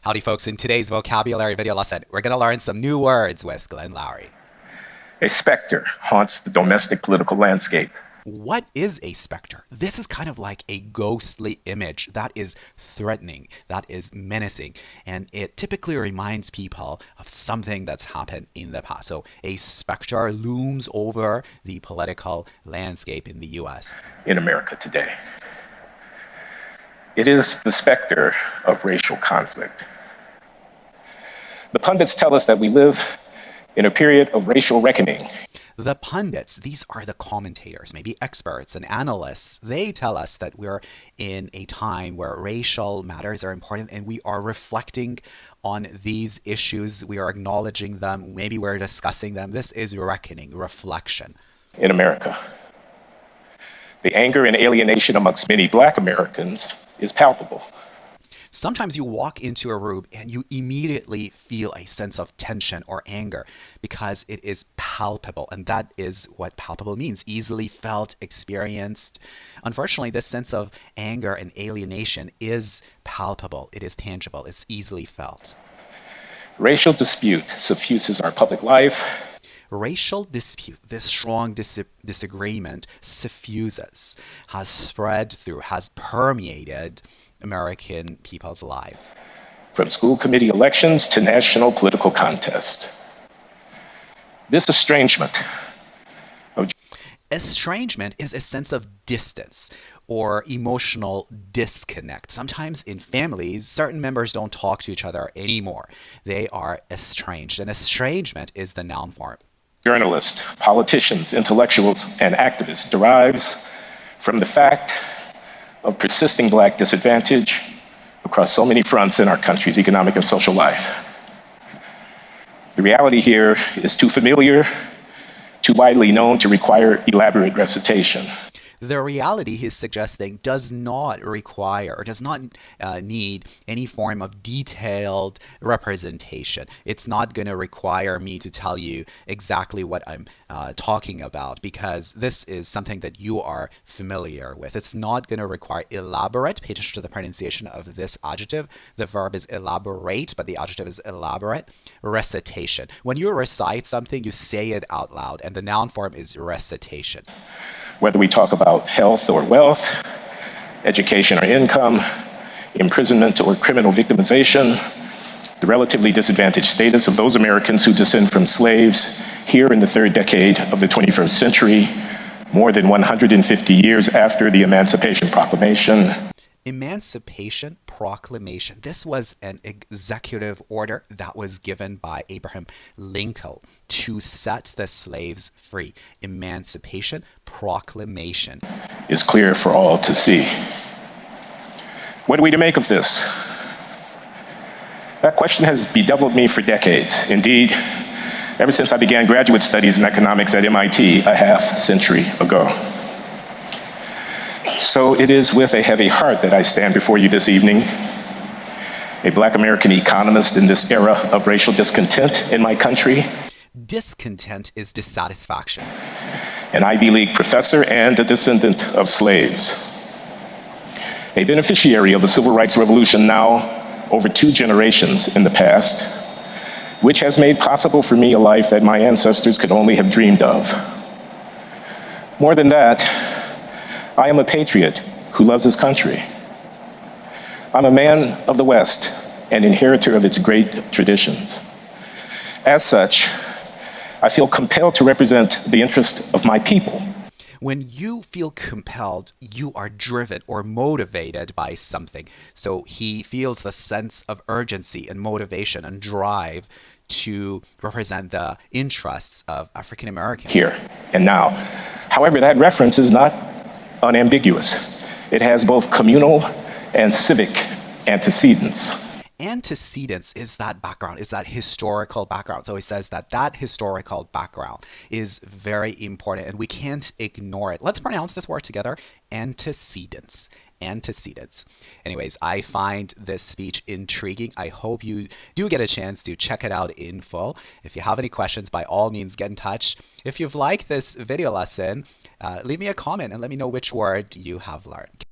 Howdy folks, in today's vocabulary video lesson, we're going to learn some new words with Glenn Loury. A specter haunts the domestic political landscape. What is a specter? This is kind of like a ghostly image that is threatening, that is menacing, and it typically reminds people of something that's happened in the past. So a specter looms over the political landscape in the US. In America today. It is the specter of racial conflict. The pundits tell us that we live in a period of racial reckoning. The pundits, these are the commentators, maybe experts and analysts. They tell us that we're in a time where racial matters are important and we are reflecting on these issues. We are acknowledging them. Maybe we're discussing them. This is reckoning, reflection. In America, the anger and alienation amongst many Black Americans is palpable. Sometimes you walk into a room and you immediately feel a sense of tension or anger because it is palpable. And that is what palpable means, easily felt, experienced. Unfortunately, this sense of anger and alienation is palpable. It is tangible. It's easily felt. Racial dispute suffuses our public life. Racial dispute, this strong disagreement suffuses, has spread through, has permeated American people's lives. From school committee elections to national political contest. This estrangement is a sense of distance or emotional disconnect. Sometimes in families, certain members don't talk to each other anymore. They are estranged. And estrangement is the noun form. Journalists, politicians, intellectuals, and activists derives from the fact of persisting Black disadvantage across so many fronts in our country's economic and social life. The reality here is too familiar, too widely known to require elaborate recitation. The reality he's suggesting does not require or does not need any form of detailed representation. It's not going to require me to tell you exactly what I'm talking about because this is something that you are familiar with. It's not going to require elaborate, pay attention to the pronunciation of this adjective. The verb is elaborate, but the adjective is elaborate. Recitation. When you recite something, you say it out loud, and the noun form is recitation. Whether we talk about health or wealth, education or income, imprisonment or criminal victimization, the relatively disadvantaged status of those Americans who descend from slaves here in the third decade of the 21st century, more than 150 years after the Emancipation Proclamation. Emancipation Proclamation. This was an executive order that was given by Abraham Lincoln to set the slaves free. Emancipation Proclamation is clear for all to see. What are we to make of this? That question has bedeviled me for decades. Indeed, ever since I began graduate studies in economics at MIT a half-century ago. So it is with a heavy heart that I stand before you this evening, a Black American economist in this era of racial discontent in my country. Discontent is dissatisfaction. An Ivy League professor and a descendant of slaves. A beneficiary of the Civil Rights Revolution now over 2 generations in the past, which has made possible for me a life that my ancestors could only have dreamed of. More than that, I am a patriot who loves his country. I'm a man of the West, an inheritor of its great traditions. As such, I feel compelled to represent the interest of my people. When you feel compelled, you are driven or motivated by something. So he feels the sense of urgency and motivation and drive to represent the interests of African Americans. Here and now. However, that reference is not unambiguous. It has both communal and civic antecedents. Antecedence is that background, is that historical background. So he says that that historical background is very important and we can't ignore it. Let's pronounce this word together, antecedence. Antecedence. Anyways, I find this speech intriguing. I hope you do get a chance to check it out in full. If you have any questions, by all means, get in touch. If you've liked this video lesson, leave me a comment and let me know which word you have learned.